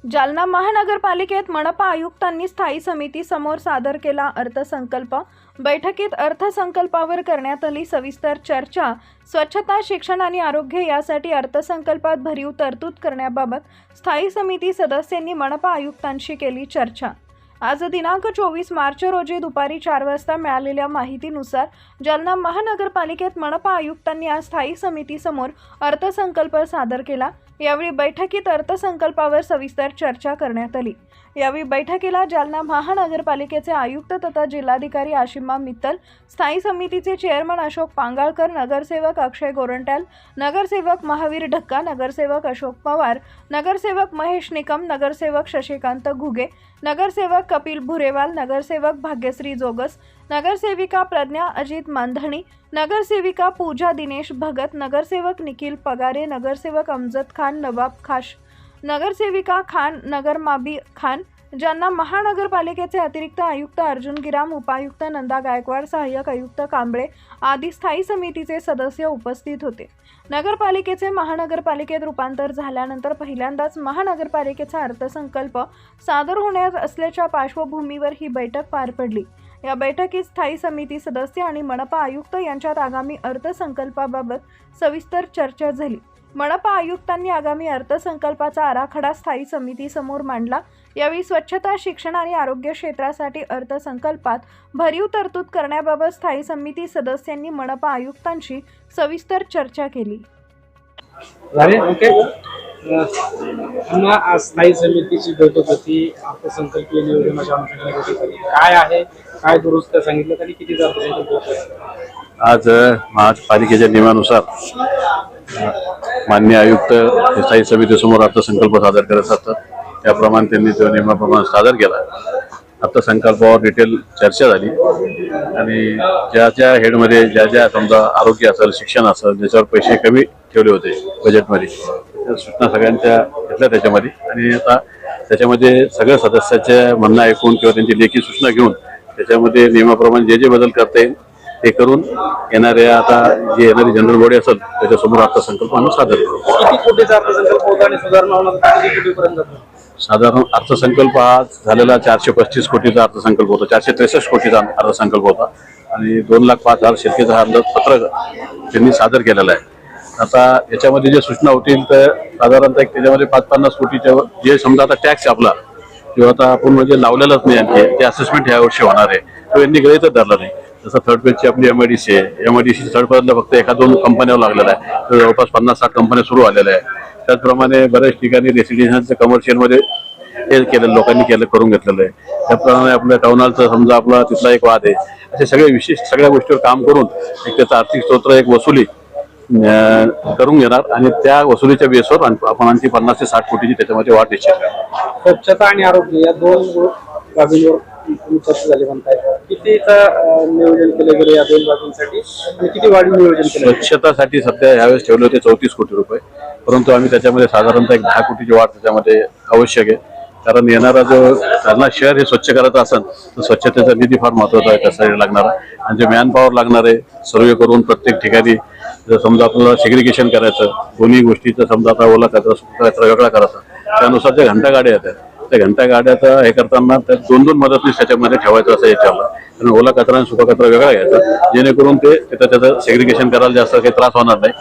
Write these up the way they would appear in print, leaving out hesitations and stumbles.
जालना महानगरपालिकेत मनपा आयुक्तांनी स्थायी समिती समोर सादर केला अर्थसंकल्प। बैठकीत अर्थसंकल्पावर करण्यात आली सविस्तर चर्चा। स्वच्छता, शिक्षण आणि आरोग्य यासाठी अर्थसंकल्पात भरीव तरतूद करण्याबाबत स्थायी समिती सदस्यांनी मनपा आयुक्तांशी केली चर्चा। आज दिनांक 24 मार्च रोजी दुपारी 4 वाजता मिळालेल्या माहितीनुसार जालना महानगरपालिकेत मनपा आयुक्तांनी आज स्थायी समितीसमोर अर्थसंकल्प सादर केला। यावेळी बैठकीत अर्थसंकल्पावर सविस्तर चर्चा करण्यात आली। यावेळी बैठकीला जालना महानगरपालिकेचे आयुक्त तथा जिल्हाधिकारी आशिमा मित्तल, स्थायी समितीचे चेअरमन अशोक पांगाळकर, नगरसेवक अक्षय गोरंट्याल, नगरसेवक महावीर ढक्का, नगरसेवक अशोक पवार, नगरसेवक महेश निकम, नगरसेवक शशिकांत घुगे, नगरसेवक कपिल भुरेवाल, नगरसेवक भाग्यश्री जोगस, नगरसेविका प्रज्ञा अजित मांधणी, नगरसेविका पूजा दिनेश भगत, नगरसेवक निखिल पगारे, नगरसेवक अमजद खान, नवाब खाश, नगरसेविका खान, नगरमाबी खान, जालना महानगरपालिकेचे अतिरिक्त आयुक्त अर्जुन गिराम, उपायुक्त नंदा गायकवाड, सहाय्यक आयुक्त कांबळे आदी स्थायी समितीचे सदस्य उपस्थित होते। नगरपालिकेचे महानगरपालिकेत रूपांतर झाल्यानंतर पहिल्यांदाच महानगरपालिकेचा अर्थसंकल्प सादर होणार असल्याच्या पार्श्वभूमीवर ही बैठक पार पडली। या बैठकीत स्थायी समिती सदस्य आणि मनपा आयुक्त यांच्यात आगामी अर्थसंकल्पाबाबत सविस्तर चर्चा झाली। मनपा आयुक्तांनी आगामी अर्थसंकल्पाचा आराखडा स्थायी समितीसमोर मांडला। यावेळी स्वच्छता, शिक्षण आणि आरोग्य क्षेत्रासाठी अर्थसंकल्पात भरीव तरतूद करण्याबाबत स्थायी समिती सदस्यांनी मनपा आयुक्तांशी सविस्तर चर्चा केली। स्थायी समितीची बैठक होती, अर्थसंकल्पीय नियोजनाच्या अनुषंगाने काय आहे, काय दुरुस्त सांगितलं आणि किती अर्थसंकल्प? आज महापालिकेच्या नियमानुसार माननीय आयुक्त स्थायी समितीसमोर अर्थसंकल्प सादर करत असतात। त्याप्रमाणे त्यांनी तो नियमाप्रमाणे सादर केला। अर्थसंकल्पावर डिटेल चर्चा झाली आणि ज्या हेडमध्ये ज्या समजा आरोग्य असेल, शिक्षण असेल, ज्याच्यावर पैसे कमी ठेवले होते बजेटमध्ये, त्या सूचना सगळ्यांच्या घेतल्या त्याच्यामध्ये। आणि आता त्याच्यामध्ये सगळ्या सदस्याच्या म्हणणं ऐकून किंवा त्यांची लेखी सूचना घेऊन त्याच्यामध्ये नियमाप्रमाणे जे बदल करता येईल ते करून येणाऱ्या येणारी जनरल बॉडी असेल त्याच्यासमोर अर्थसंकल्प आम्ही सादर करू। किती कोटीचा अर्थसंकल्प होता आणि सुधारणा होणार किती कोटीपर्यंत? साधारण अर्थसंकल्प हा झालेला 435 कोटीचा अर्थसंकल्प होता, 463 कोटीचा अर्थसंकल्प होता आणि 2,05,000 शेतकऱ्याचा अंदाजपत्रक त्यांनी सादर केलेला आहे। आता याच्यामध्ये जे सूचना होतील तर साधारणतः त्याच्यामध्ये 550 कोटीच्या जे समजा आता टॅक्स आपला किंवा आता आपण म्हणजे लावलेलाच नाही आणखी ते असेसमेंट ह्या वर्षी होणार आहे, तो यांनी गृहीतच धरला नाही। जसं थर्ड पेजची आपली MIDC आहे, MIDC थर्ड पेजला फक्त 1-2 कंपन्यावर लागलेला आहे, तर जवळपास 50-60 कंपन्या सुरू आलेल्या आहे। त्याचप्रमाणे बऱ्याच ठिकाणी रेसिडेन्शियल कमर्शियलमध्ये हे केलं, लोकांनी करून घेतलेलं आहे। त्याप्रमाणे आपल्या टाउन हॉलचा समजा आपला तिथला एक वाद आहे, असे सगळे विशिष्ट सगळ्या गोष्टीवर काम करून एक त्याचा आर्थिक स्त्रोत एक वसुली करून घेणार आणि त्या वसुलीच्या बेसवर आपण आणखी 50 ते 60 कोटीची त्याच्यामध्ये वाढ निश्चित करणार। स्वच्छता आणि आरोग्य या दोन बाबींवर चर्चा झाली म्हणताय, कितीचं नियोजन केलं गेलं या दोन बाबींसाठी आणि किती वाढीव नियोजन केलं? स्वच्छतासाठी सध्या यावेळेस ठेवले होते 34 कोटी रुपये, परंतु आम्ही त्याच्यामध्ये साधारणतः 10 कोटीची वाढ त्याच्यामध्ये आवश्यक आहे। कारण येणारा जो जालना शहर हे स्वच्छ करायचं असेल तर स्वच्छतेचा निधी फार महत्वाचा आहे त्यासाठी लागणारा, आणि जे मॅन पॉवर लागणार आहे सर्वे करून प्रत्येक ठिकाणी जर समजा आपल्याला सेग्रिगेशन करायचं, दोन्ही गोष्टीचं समजा आता ओला कचरा सुका कचरा वेगळा करायचा, त्यानुसार ज्या घंटा गाड्या येतात त्या घंटा गाड्याचा हे करताना त्या 2-2 मदतनीस त्याच्यामध्ये ठेवायचं असं याच्यावर, आणि ओला कचरा आणि सुका कचरा वेगळा घ्यायचा जेणेकरून ते त्याचं सेग्रिगेशन करायला जास्त काही त्रास होणार नाही।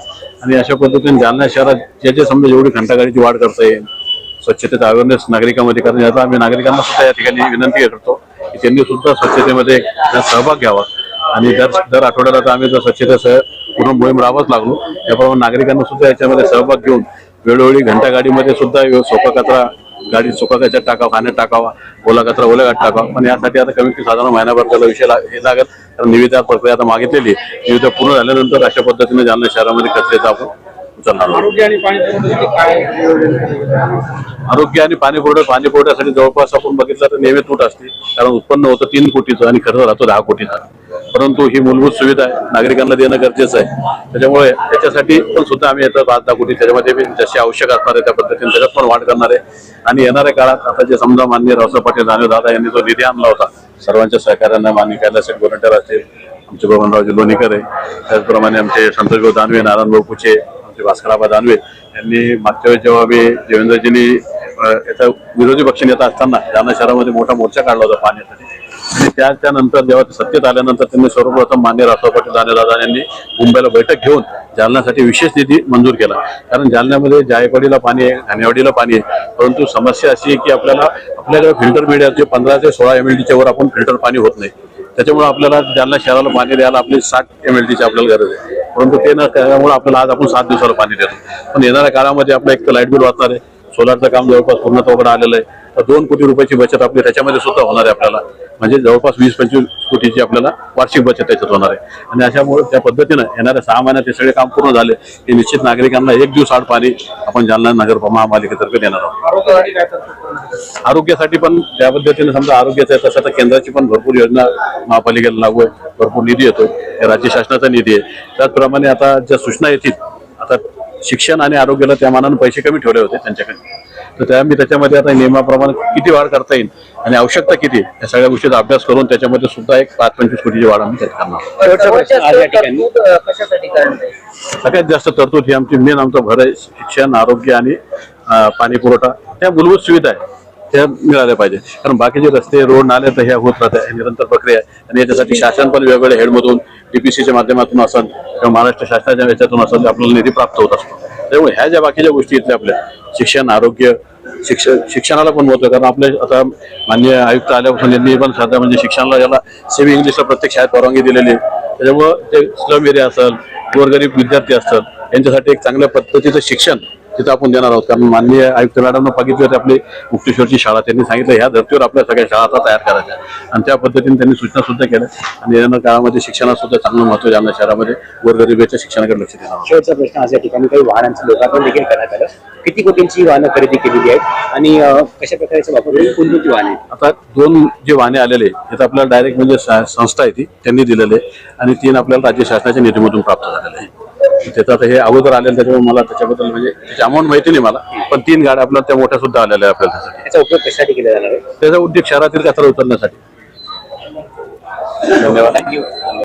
आणि अशा पद्धतीने जालना शहरात जे समजा जेवढी घंटा गाडीची वाढ करता येईल, स्वच्छतेचा अवेअरनेस नागरिकांमध्ये करणे, याचा आम्ही नागरिकांना सुद्धा या ठिकाणी विनंती करतो की त्यांनी सुद्धा स्वच्छतेमध्ये सहभाग घ्यावा। आणि दर आठवड्याला तर आम्ही जर स्वच्छतेसह पूर्ण मोहीम राबवत लागलो, त्याप्रमाणे नागरिकांना सुद्धा याच्यामध्ये सहभाग घेऊन वेळोवेळी घंटा गाडीमध्ये सुद्धा सुका कचरा गाडी सुका कचऱ्यात टाकावा, खाण्यात टाकावा, ओला कचरा ओल्या गाडीत टाकावा। पण यासाठी आता कमीत कमी साधारण महिनाभर त्याला विषय लागेल, कारण निविदा प्रक्रिया आता मागितलेली, निविदा पूर्ण झाल्यानंतर अशा पद्धतीने जालना शहरामध्ये कचऱ्याचा आपण उचलणार। आरोग्य आणि पाणी आरोग्य आणि पाणी पुरवठ्यासाठी जवळपास आपण बघितलं तर नेहमी तूट असते, कारण उत्पन्न होतं 3 कोटीचं आणि खर्च राहतो 10 कोटीचा, परंतु ही मूलभूत सुविधा आहे, नागरिकांना देणं गरजेचं आहे। त्याच्यामुळे त्याच्यासाठी पण सुद्धा आम्ही येतात 5-10 कोटी त्याच्यामध्ये जसे आवश्यक असणार आहे त्या पद्धतीने त्याच्यात पण वाढ करणार आहे। आणि येणाऱ्या काळात आता जे समजा माननीय रावसाहेब पाटील दादा यांनी जो निधी आणला होता सर्वांच्या सहकार्यानं, माननीय कैलास गोरंट्याल असतील, आमचे बबनरावजी लोणीकर आहे, त्याचप्रमाणे आमचे संतोषभाऊ दानवे, नारायणभाऊ पुचे, आमचे भास्कराबा दानवे यांनी मागच्या वेळेस जेव्हा देवेंद्रजींनी याचा विरोधी पक्ष नेता असताना जालना शहरामध्ये मोठा मोर्चा काढला होता पाण्यासाठी आणि त्यानंतर जेव्हा ते सत्तेत आल्यानंतर त्यांनी सर्वप्रथम मान्य राष्ट्रपती पाटील दानवेदादा यांनी मुंबईला बैठक घेऊन जालन्यासाठी विशेष निधी मंजूर केला. कारण जालन्यामध्ये जायकवाडीला पाणी आहे, घाणेवाडीला पाणी आहे, परंतु समस्या अशी आहे की आपल्याकडे फिल्टर मीडिया जे 15 ते 16 MLD वर आपण फिल्टर पाणी होत नाही. त्याच्यामुळे आपल्याला जालना शहराला पाणी द्यायला आपली 60 MLD ची आपल्याला गरज आहे, परंतु ते न त्यामुळे आपल्याला आज आपण 7 दिवसाला पाणी देतो. पण येणाऱ्या काळामध्ये आपलं एक तर लाईट बिल वाचणार आहे, सोलारचं काम जवळपास पूर्णत्वाकडे आलेलं आहे, तर 2 कोटी रुपयाची बचत आपली त्याच्यामध्ये सुद्धा होणार आहे आपल्याला, म्हणजे जवळपास 20-25 कोटीची आपल्याला वार्षिक बचत त्याच्यात होणार आहे. आणि अशामुळे त्या पद्धतीनं येणाऱ्या 6 महिन्यात हे सगळे काम पूर्ण झाले की निश्चित नागरिकांना 1 दिवस आड पाणी आपण जालना नगर महापालिकेतर्फे देणार आहोत. आरोग्यासाठी काय तरतूद? आरोग्यासाठी पण त्या पद्धतीने समजा आरोग्याचं आहे तसं तर केंद्राची पण भरपूर योजना महापालिकेला लागू आहे, भरपूर निधी येतोय, हे राज्य शासनाचा निधी आहे. त्याचप्रमाणे आता ज्या सूचना येतील, आता शिक्षण आणि आरोग्याला त्या मानाने पैसे कमी ठेवले होते त्यांच्याकडे, तर मी त्याच्यामध्ये आता नियमाप्रमाणे किती वाढ करता येईल आणि आवश्यकता किती या सगळ्या गोष्टीचा अभ्यास करून त्याच्यामध्ये सुद्धा एक 5-25 कोटीची वाढ आम्ही त्यात करणार. शेवटचा प्रश्न आज या ठिकाणी कशासाठी करणार आहे? सगळ्यात जास्त तरतूद ही आमची आमचा भर आहे शिक्षण, आरोग्य आणि पाणी पुरवठा, त्या मूलभूत सुविधा आहे त्या मिळाल्या पाहिजे. कारण बाकीचे रस्ते, रोड, नाले तर ह्या होत राहतात, ही निरंतर प्रक्रिया आहे आणि याच्यासाठी शासन पण वेगवेगळ्या हेडमधून DPCच्या माध्यमातून असेल किंवा महाराष्ट्र शासनाच्या याच्यातून असेल आपल्याला निधी प्राप्त होत असतो. त्यामुळे ह्या ज्या बाकीच्या गोष्टी आहेत आपल्या शिक्षण, आरोग्य, शिक्षणाला पण महत्व, कारण आपले आता माननीय आयुक्त आल्यापासून यांनी पण साधा म्हणजे शिक्षणाला याला सेमी इंग्लिशला प्रत्येक शाळेत परवानगी दिलेली आहे. त्याच्यामुळं ते स्लम एरिया असेल, गोरगरीब विद्यार्थी असतात यांच्यासाठी एक चांगल्या पद्धतीचं शिक्षण तिथं आपण देणार आहोत. कारण माननीय आयुक्त मॅडमनं बघितली होती आपली मुक्तेश्वरची शाळा, त्यांनी सांगितलं ह्या धर्तीवर आपल्या सगळ्या शाळा आता तयार करायच्या आणि त्या पद्धतीने त्यांनी सूचना सुद्धा केल्या आणि येणाऱ्या काळामध्ये शिक्षणात सुद्धा चांगलं महत्व जालना शहरामध्ये गोरगरिबाच्या शिक्षणाकडे लक्ष देणार आहोत. शेवटचा प्रश्न आज या ठिकाणी काही वाहनांचं लोकार्पण देखील करण्यात आलं. किती कोटींची वाहनं खरेदी केलेली आहेत आणि कशा प्रकारचा वापर होईल, कोणती वाहने आहेत? आता 2 जे वाहने आलेले त्यात आपल्याला डायरेक्ट म्हणजे संस्था आहे ती त्यांनी दिलेले आणि 3 आपल्याला राज्य शासनाच्या निधीमधून प्राप्त झालेले आहे. त्याचं हे अगोदर आलेलं त्याच्यामुळे मला त्याच्याबद्दल म्हणजे त्याची अमाऊंट माहिती नाही मला, पण 3 गाड्या आपल्याला त्या मोठ्या सुद्धा आलेल्या आहे आपल्याला त्यासाठी. याचा उपयोग कशासाठी केला जाणार आहे? त्याचा उद्योग शहरातील कचरा उचलण्यासाठी. धन्यवाद.